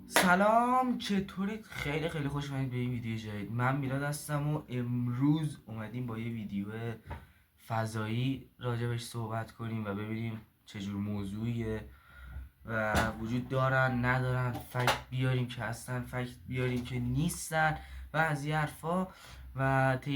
سلام، چطورید؟ خیلی خیلی خوش اومدید به این ویدیو جدید. من میلاد هستم و امروز اومدیم با یه ویدیو فضایی راجبش صحبت کنیم و ببینیم چجور موضوعیه و وجود دارن ندارن، فکت بیاریم که هستن، فکت بیاریم که نیستن و از یه حرفا. و طی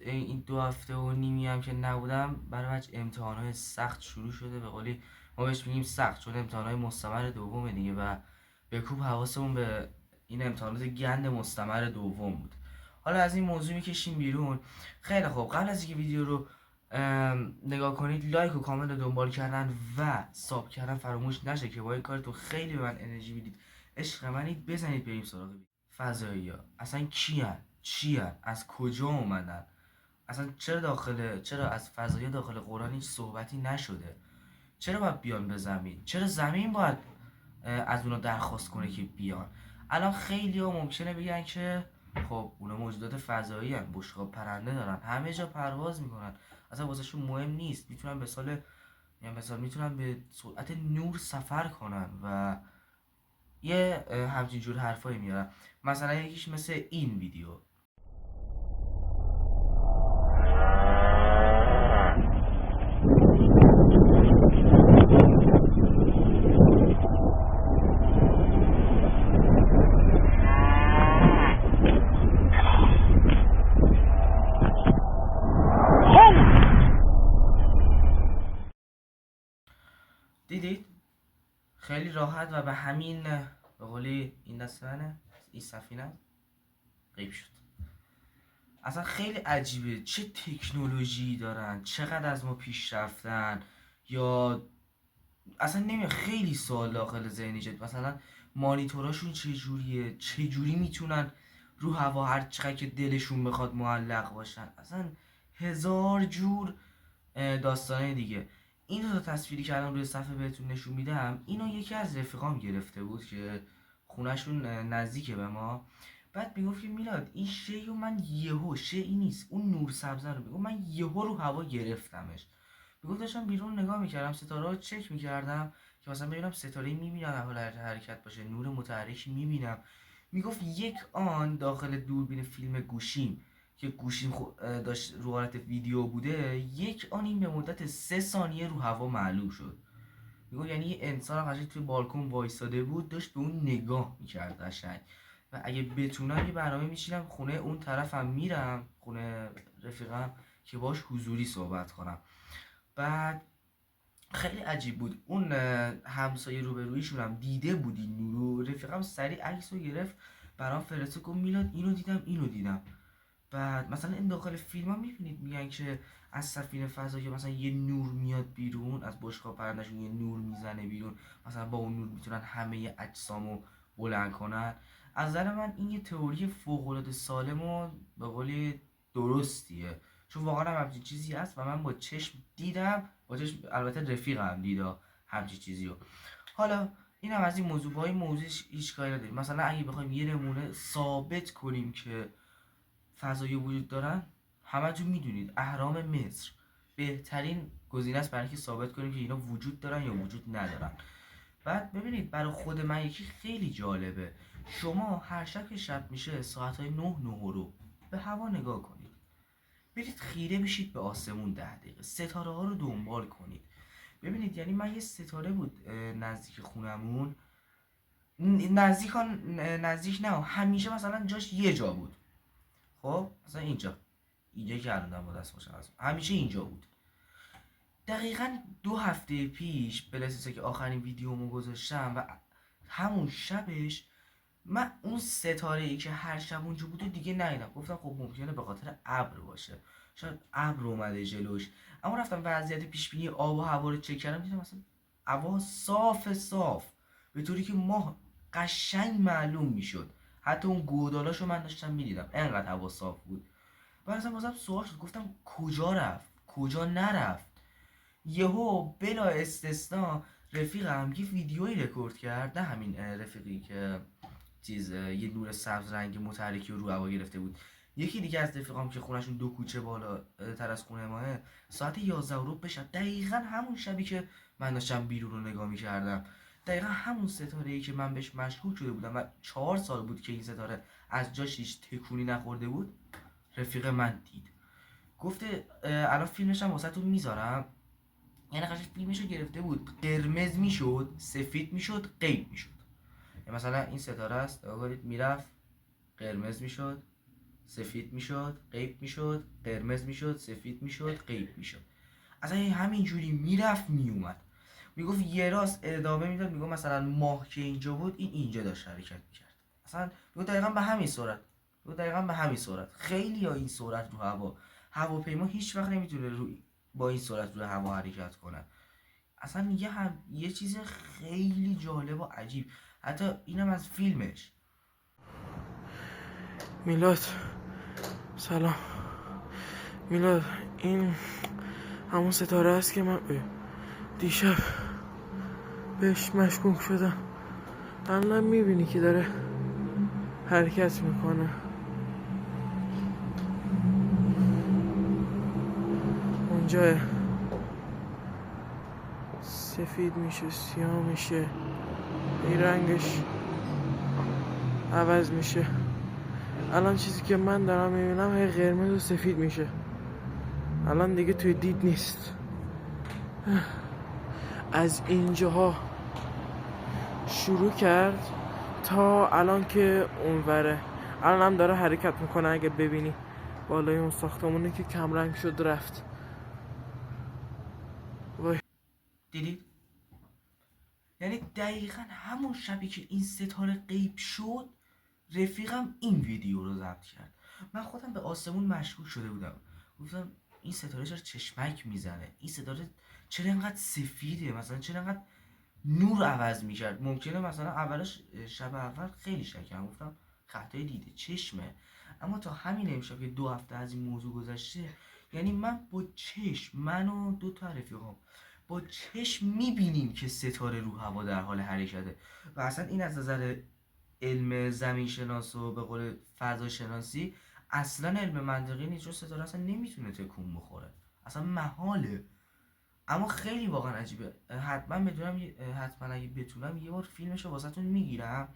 این دو هفته و نیمی هم که نبودم برای بچه امتحانات سخت شروع شده. به قولی ما بهش میگیم سخت چون امتحانات مستمر دومه دیگه و به کوب حواسمون به این امتحانات گند مستمر دوم بود. حالا از این موضوع میکشیم بیرون. خیلی خوب، قبل از اینکه ویدیو رو نگاه کنید لایک و کامنت رو دنبال کردن و ساب کردن فراموش نشه که با این کارتون خیلی به من انرژی میدید. عشق منید. بزنید بریم سراغ فضایی ها. اصلا کیان؟ چیان؟ از کجا اومدن؟ اصلا چرا از فضایی داخل قرآن هیچ صحبتی نشده؟ چرا باید بیان به زمین؟ چرا زمین باید از اونا درخواست کنه که بیان؟ الان خیلی ها ممکنه بگن که خب اونا موجودات فضایی هن، بشقاب پرنده دارن، همه جا پرواز میکنن، اصلا واسهشون مهم نیست، میتونن به سال یعنی مثلا میتونن به سرعت نور سفر کنن و یه همچین جور حرفایی میارن. مثلا یکیش مثل این ویدیو. دیدید؟ خیلی راحت و به همین به قولی این دستانه این سفینه غیب شد. اصلا خیلی عجیبه چه تکنولوژی دارن، چقدر از ما پیش رفتن، یا اصلا نمیدونم. خیلی سوال داخل ذهنی جد. مثلا مانیتوراشون چجوریه، چجوری میتونن رو هوا هر چقدر که دلشون بخواد معلق باشن. اصلا هزار جور داستانه دیگه. این دو تا تصویری که الان روی صفحه بهتون نشون میدم، اینو یکی از رفیقام گرفته بود که خونهشون نزدیکه به ما. بعد میگفت که میلاد این شی رو من یهو شی نیست، اون نور سبزه رو میگفت من یهو رو هوا گرفتمش. میگفت داشتم بیرون نگاه میکردم، ستاره رو چک میکردم که مثلا ببینم ستاره میبینم اول حرکت باشه، نور متحرکی میبینم. میگفت یک آن داخل دوربین فیلم گوشیم که گوشیم داشت رو حالت ویدیو بوده، یک آن این به مدت 3 ثانیه رو هوا معلوم شد. میگفت یعنی یه انسان قشنگ توی بالکن وایساده بود داشت به اون نگاه میکرد قشنگ. و اگه بتونم یه برنامه میشینم خونه اون طرفم، میرم خونه رفیقم که باش حضوری صحبت کنم. بعد خیلی عجیب بود. اون همسایه روبرویشون هم دیده بودی نورو. رفیقم سریع عکس رو گرفت برام فرستاد، گفت میلاد اینو دیدم اینو دیدم. بعد مثلا این داخل فیلم ها میبینید میگن که از سفینه فضایی مثلا یه نور میاد بیرون، از بشقاب پرندهشون یه نور میزنه بیرون، مثلا با اون نور میتونن همه اجسامو بلند کنن. از نظر من این یه تئوری فوق العاده سالم و به قولی درستیه، چون واقعا هم همچین چیزی هست و من با چشم دیدم، با چشم البته رفیقم دیدا همچین چیزی رو. حالا این هم از این موضوع. با این موضوعش هیچ کاری نداریم. مثلا اگه بخوایم یه نمونه ثابت کنیم که فضایی وجود دارن، همتون میدونید اهرام مصر بهترین گزینه است برای اینکه ثابت کنیم که اینا وجود دارن یا وجود ندارن. بعد ببینید برای خود من یکی خیلی جالبه. شما هر شب که شب میشه ساعتهای 9 رو به هوا نگاه کنید، برید خیره بشید به آسمون 10 دقیقه، ستاره ها رو دنبال کنید. ببینید یعنی من یه ستاره بود نزدیک خونمون، نزدیک نه، همیشه مثلا جاش یه جا بود. خب مثلا اینجا که الان با دست مشخص همیشه اینجا بود. دقیقا 2 هفته پیش بلاسیسه که آخرین ویدیومو گذاشتم و همون شبش من اون ستاره ای که هر شب اونجا بوده دیگه ندیدم. گفتم خب ممکنه به خاطر ابر باشه، شاید ابر اومده جلوش. اما رفتم وضعیت پیش بینی آب و هوا رو چک کردم، دیدم مثلا هوا صاف صاف به طوری که ماه قشنگ معلوم میشد. حتی اون گودالاشو من داشتم میدیدم، انقدر هوا صاف بود. و اصلا بازم سوال شد، گفتم کجا رفت کجا نرفت. یهو بلا استثنا رفیقم یه ویدیویی رکورد کرد، نه همین رفیقی که یه نور سبز رنگ متحرکی رو هوا گرفته بود، یکی دیگه از رفیقام که خونشون 2 کوچه بالا تر از خونه ماه، ساعت 11 رو بشه دقیقا همون شبی که من داشتم بیرون رو نگاه میکردم. دقیقا همون ستاره‌ای که من بهش مشکوک شده بودم و 4 سال بود که این ستاره از جاش هیچ تکونی نخورده بود، رفیق من دید. گفته الان فیلمش هم واسهتون میذارم. یعنی قشنگ فیلمشو گرفته بود، قرمز میشد، سفید میشد، غیب میشد. مثلا این ستاره است، میرفت قرمز میشد، سفید میشد، غیب میشد، قرمز میشد، سفید میشد، غیب میشد. اصلا همینجوری میرفت میومد. میگفت یه راست ادامه میداد، میگفت مثلا ماه که اینجا بود، این اینجا داشت حرکت میکرد. اصلا میگفت دقیقا به همین سرعت، خیلی ها این سرعت رو هوا، هواپیما هیچ وقت نمیتونه با این سرعت رو هوا حرکت کنه. اصلا یه چیز خیلی جالب و عجیب. حتی اینم از فیلمش. میلاد سلام. میلاد این همون ستاره است که من دیشب بهش مشکوک شدم. الان میبینی که داره حرکت میکنه. اونجا سفید میشه، سیاه میشه، این رنگش عوض میشه. الان چیزی که من دارم میبینم هی قرمز و سفید میشه. الان دیگه توی دید نیست. از اینجاها شروع کرد تا الان که اونوره. الان هم داره حرکت میکنه. اگه ببینی بالای اون ساختمونه که کم رنگ شد رفت. وای. دیدید؟ یعنی دقیقا همون شبی که این ستاره غیب شد، رفیقم این ویدیو رو ضبط کرد. من خودم به آسمون مشکوک شده بودم. گفتم این ستاره چرا چشمک میزنه؟ این ستاره چرا اینقدر سفیده؟ مثلا چرا اینقدر نور عوض میکرد؟ ممکنه مثلا اولش شب اول خیلی شکم، گفتم خطای دیده چشمه. اما تا همین امشب که 2 هفته از این موضوع گذشته، یعنی من و 2 تا رفیقام با چشم میبینیم که ستاره رو هوا در حال حرکته. و اصلا این از نظر علم زمین شناس و به قول فضا شناسی اصلا علم منطقی نیست، چون ستاره اصلا نمیتونه تکون بخوره، اصلا محاله. اما خیلی واقعا عجیبه. حتما اگه بتونم یه بار فیلمشو واسهتون میگیرم،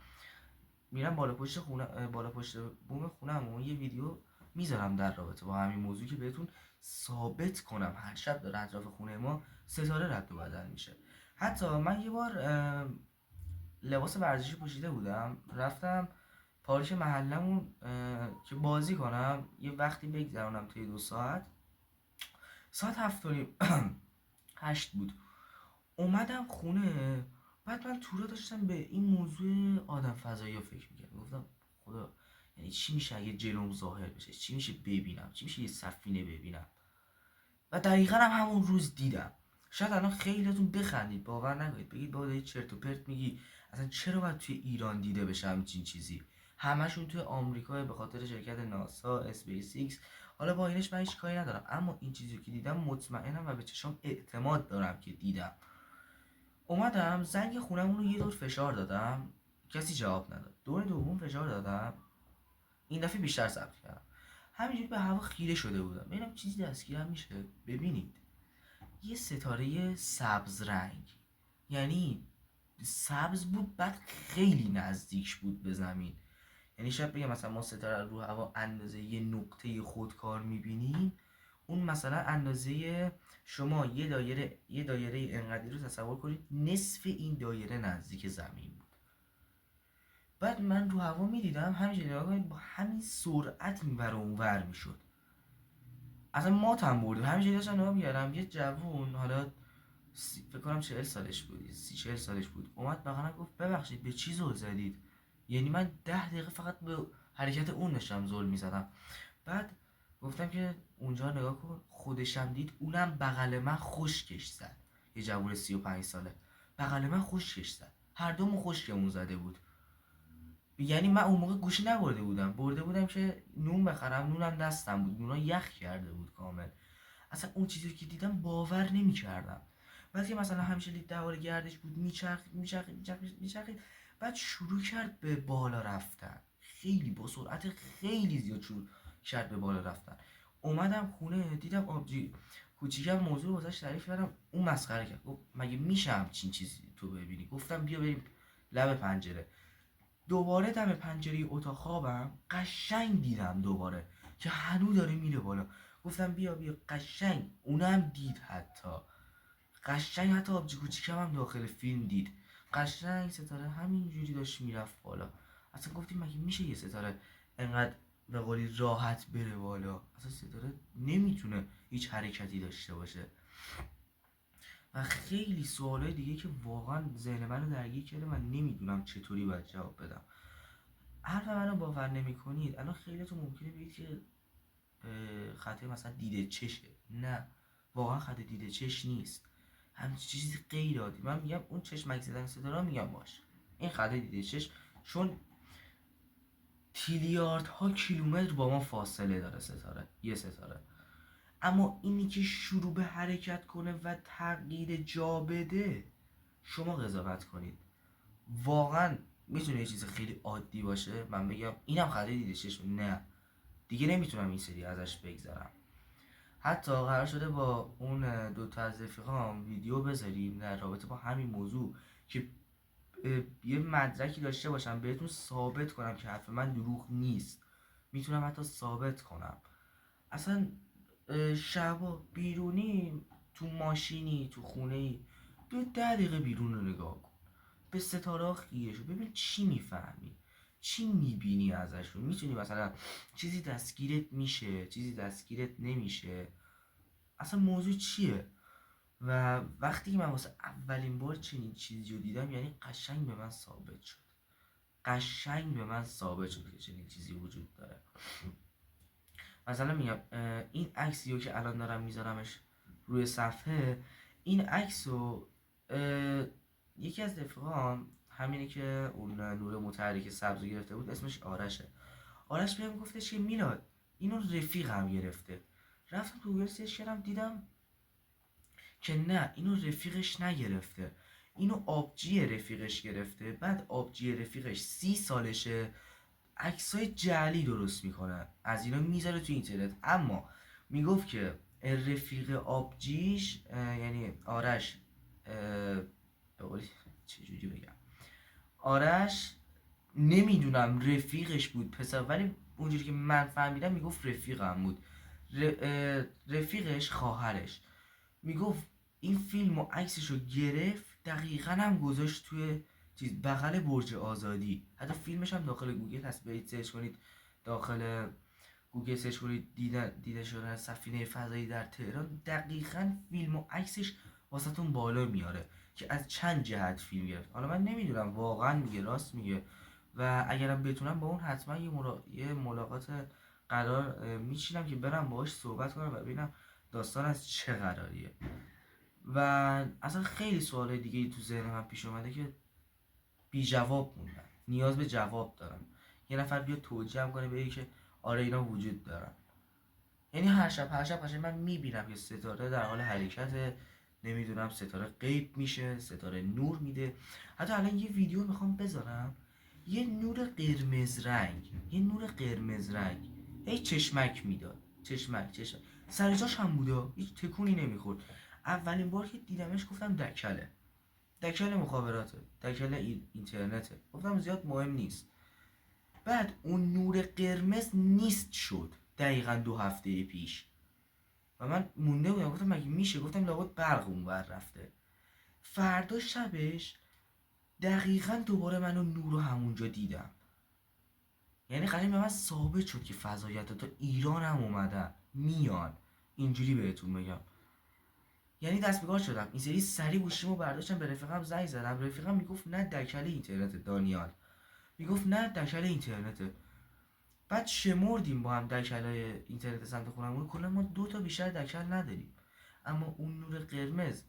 میرم بالا پشت بوم خونم یه ویدیو میذارم در رابطه با همین موضوع که بهتون ثابت کنم هر شب داره اطراف خونه ما ستاره رد و بدل میشه. حتی من یه بار لباس ورزشی پوشیده بودم، رفتم پارک محلمون که بازی کنم، یه وقتی بگذرونم توی 2 ساعت، ساعت 7:30 8 بود. اومدم خونه، بعد من تورا داشتم به این موضوع آدم فضایی ها فکر میکردم. گفتم خدا، یعنی چی میشه اگه جلوم ظاهر بشه؟ چی میشه ببینم؟ چی میشه یه سفینه ببینم؟ و دقیقا هم همون روز دیدم. شاید الان خیلیاتون بخندید، باور نکنید، بگید بابا داری چرت و پرت میگی، اصلا چرا باید توی ایران دیده بشه همچین چیزی؟ همشون توی آمریکا به خاطر شرکت ناسا، اسپیس ایکس. حالا با اینش من هیچ کاری ندارم، اما این چیزی که دیدم مطمئنم و به چشام اعتماد دارم که دیدم. اومدم زنگ خونمون رو یه دور فشار دادم، کسی جواب نداد. دور دوم فشار دادم، این دفعه بیشتر صبر کردم. همینجوری به هوا خیره شده بودم ببینم چیزی دستگیرم میشه. ببینید یه ستاره سبز رنگ، یعنی سبز بود، بعد خیلی نزدیک بود به زمین. یعنی شاید بگم مثلا ما ستاره رو هوا اندازه یه نقطه خودکار میبینیم، اون مثلا اندازه شما یه دایره انقدری رو تصور کنید، نصف این دایره نزدیک زمین بود. بعد من رو هوا میدیدم همینجوری نگاه کنید با همین سرعت این ور اون ور میشد. اصلا ماتم برد. همینجوری داشتم نگاه می‌کردم، یه جوون، حالا فکر کنم 40 سالش بود، 30-40 سالش بود، اومد بغلم گفت ببخشید به چی زل زدید؟ یعنی من 10 دقیقه فقط به حرکت اون داشتم زل می‌زدم. بعد گفتم که اونجا نگاه کن، خودشم دید، اونم بغل من خشکش زد. یه جوون 35 ساله بغل من خشکش زد، هر دومون خشکمون زده بود. یعنی من اون موقع گوشی نبرده بودم، برده بودم که نون بخرم، نونم دستم بود، نونا یخ کرده بود کامل. اصلا اون چیزی که دیدم باور نمی‌کردم. بعد که مثلا همیشه دید دوار گردش بود، میچرخید، بعد شروع کرد به بالا رفتن، خیلی با سرعت خیلی زیاد شروع کرد به بالا رفتن. اومدم خونه دیدم کوچیکم موضوع واسش تعریف کردم، اون مسخره کرد، گفت مگه میشه همچین چیزی تو ببینی؟ گفتم بیا بریم لب پنجره. دوباره دم پنجره اتاق خوابم قشنگ دیدم دوباره که هنو داره میره بالا. گفتم بیا قشنگ اونم دید، حتی آبجی کوچیکم هم داخل فیلم دید. قشنگ ستاره همینجوری داشت میرفت بالا. اصلا گفتیم مگه میشه یه ستاره انقدر به قولی راحت بره بالا؟ اصلا ستاره نمیتونه هیچ حرکتی داشته باشه. و خیلی سوالای دیگه که واقعا ذهن منو درگیر کرده، من نمیدونم چطوری باید جواب بدم. حرف منو باور نمیکنید، الان خیلیتون ممکنه بگید که خطای مثلا دیده چشه. نه، واقعا خط دیده چش نیست، همچین چیزی غیر عادی. من میگم اون چشمک زدن ستاره، میگم باش این خط دیده چش، چون تریلیاردها کیلومتر با ما فاصله داره یه ستاره. اما اینی که شروع به حرکت کنه و تغییر جا بده، شما قضاوت کنید. واقعا میتونه یه چیز خیلی عادی باشه، من بگم اینم خط دیده چشم، نه دیگه نمیتونم این سری ازش بگذرم. حتی قرار شده با اون دوتا از رفیقام ویدیو بذاریم در رابطه با همین موضوع که یه مدرکی داشته باشم بهتون ثابت کنم که حرف من دروغ نیست. میتونم حتی ثابت کنم. اصلا شبا بیرونی، تو ماشینی، تو خونه‌ای، 10 دقیقه بیرون رو نگاه کن، به ستاره خیره شو، ببین چی میفهمی، چی میبینی ازشون. میتونی مثلا چیزی دستگیرت میشه، چیزی دستگیرت نمیشه، اصلا موضوع چیه؟ و وقتی که من واسه اولین بار چنین چیزی رو دیدم، یعنی قشنگ به من ثابت شد که چنین چیزی وجود داره. مثلا میگم این عکسی رو که الان دارم میذارمش روی صفحه، این عکس رو یکی از رفیقام، همینی که اون نور متحرک سبز رو گرفته بود، اسمش آرش بهم گفتش که میلاد اینو رفیقم گرفته. رفتم تو گوگل سرچ کردم، دیدم که نه، اینو رفیقش نگرفته، اینو آبجی رفیقش گرفته. بعد آبجی رفیقش 30 سالشه، عکسای جعلی درست میکنه، از اینا میذاره تو اینترنت. اما میگفت که رفیق آبجیش، یعنی آرش، چجوری بگم، آرش نمیدونم رفیقش بود پسر، ولی اونجوری که من فهمیدم میگفت رفیقم بود. رفیقش خواهرش میگفت این فیلم و عکسش رو گرفت، دقیقا هم گذاشت توی چیز بغل برج آزادی. حتی فیلمش هم داخل گوگل هست، برید سرچ کنید، داخل گوگل سرچ کنید دیده شدن سفینه فضایی در تهران، دقیقا فیلم و عکسش واسهتون بالا میاره که از چند جهت فیلم گرفت. حالا من نمیدونم واقعا میگه راست میگه، و اگرم بتونم با اون حتما یه ملاقات قرار میچینم که برم باهاش صحبت کنم و ببینم داستان از چه قراریه. و اصلا خیلی سوالای دیگه تو ذهن من پیش اومده که بی جواب موندن، نیاز به جواب دارم. یه نفر بیا توجیه کنه بگه که آره اینا وجود دارن. یعنی هر شب قشنگ من میبینم که ستاره در حال حرکته، نمیدونم ستاره غیب میشه، ستاره نور میده. حتی الان یه ویدیو میخوام بذارم، یه نور قرمز رنگ هی چشمک میداد، چشمک سر جاش هم بوده، هیچ تکونی نمیخورد. اولین بار که دیدمش گفتم دکل مخابراته، دکل اینترنته، گفتم زیاد مهم نیست. بعد اون نور قرمز نیست شد دقیقا 2 هفته پیش و من مونده بودم، گفتم مگه میشه، گفتم لابد برق اونور رفته. فردا شبش دقیقا دوباره منو نور رو همونجا دیدم. یعنی قشنگ به من ثابت شد که فضایت تا ایران هم اومدن میان، اینجوری بهتون بگم. یعنی دست به کار شدم، این سری سری گوشیمو برداشتم به رفیقم زنگ زدم. رفیقم میگفت نه دکل اینترنت، دانیال میگفت نه دکل اینترنته. بعد شمردیم با هم دکلای اینترنت سمت خونمون، کلا ما 2 تا بیشتر دکل نداریم، اما اون نور قرمز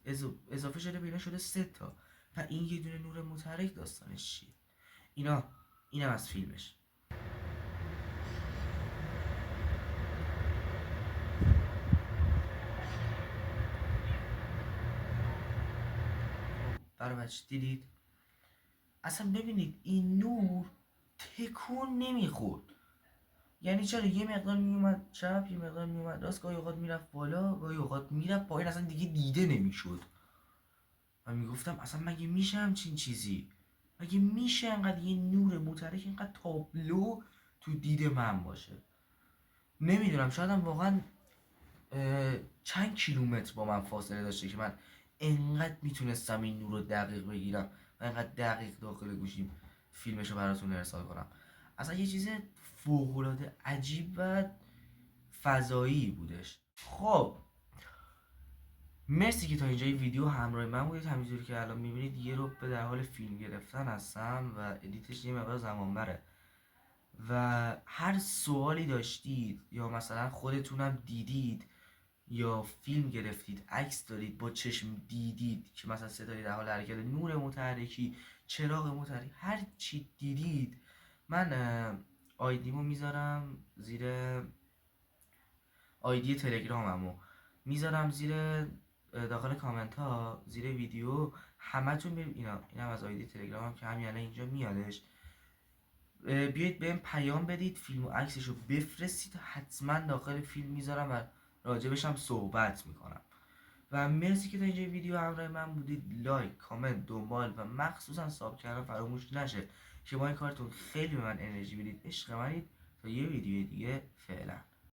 اضافه شده به اینا شده 3 تا، و این یه دونه نور متحرک داستانش چیه؟ اینم از فیلمش. برای بچه دیدید؟ اصلا ببینید این نور تکون نمیخورد، یعنی چرا یه مقدار میومد چپ یه مقدار میومد راست، گاهی اوقات میرفت بالا گاهی اوقات میرفت پایین، اصلا دیگه دیده نمیشد. و میگفتم اصلا مگه میشه همچین چیزی؟ مگه میشه انقدر یه نور متحرک اینقدر تابلو تو دید من باشه؟ نمیدونم، شاید هم واقعا چند کیلومتر با من فاصله داشته که من انقدر میتونستم این نور رو دقیق بگیرم و انقدر دقیق داخل گوشیم فیلمش رو براتون ارسال کنم. اصلا یه چیز فوق‌العاده عجیب و فضایی بودش. خب مرسی که تا اینجا ویدیو همراه من بودید. همینجوری که الان میبینید یه رو به در حال فیلم گرفتن هستم و ادیتش یه مقدار زمان بره و هر سوالی داشتید یا مثلا خودتونم دیدید یا فیلم گرفتید عکس دارید با چشم دیدید که مثلا صدای در حال حرکت، نور متحرکی، چراغ متحرک، هر چی دیدید من آیدیمو میذارم زیر آیدی تلگراممو میذارم زیر داخل کامنت ها زیر ویدیو، همتون بریم اینم از آیدی تلگرامم که همین الان اینجا میادش. بیایید بهم پیام بدید، فیلم و عکسشو بفرستید، حتما داخل فیلم میذارم و راجبش هم صحبت میکنم. و مرسی که تا اینجا ویدیو همراه من بودید. لایک، کامنت، دنبال و مخصوصا ساب کردن فراموش نشه که با این کارتون خیلی به من انرژی میدید. عشق منید. تا یه ویدیو دیگه، فعلا.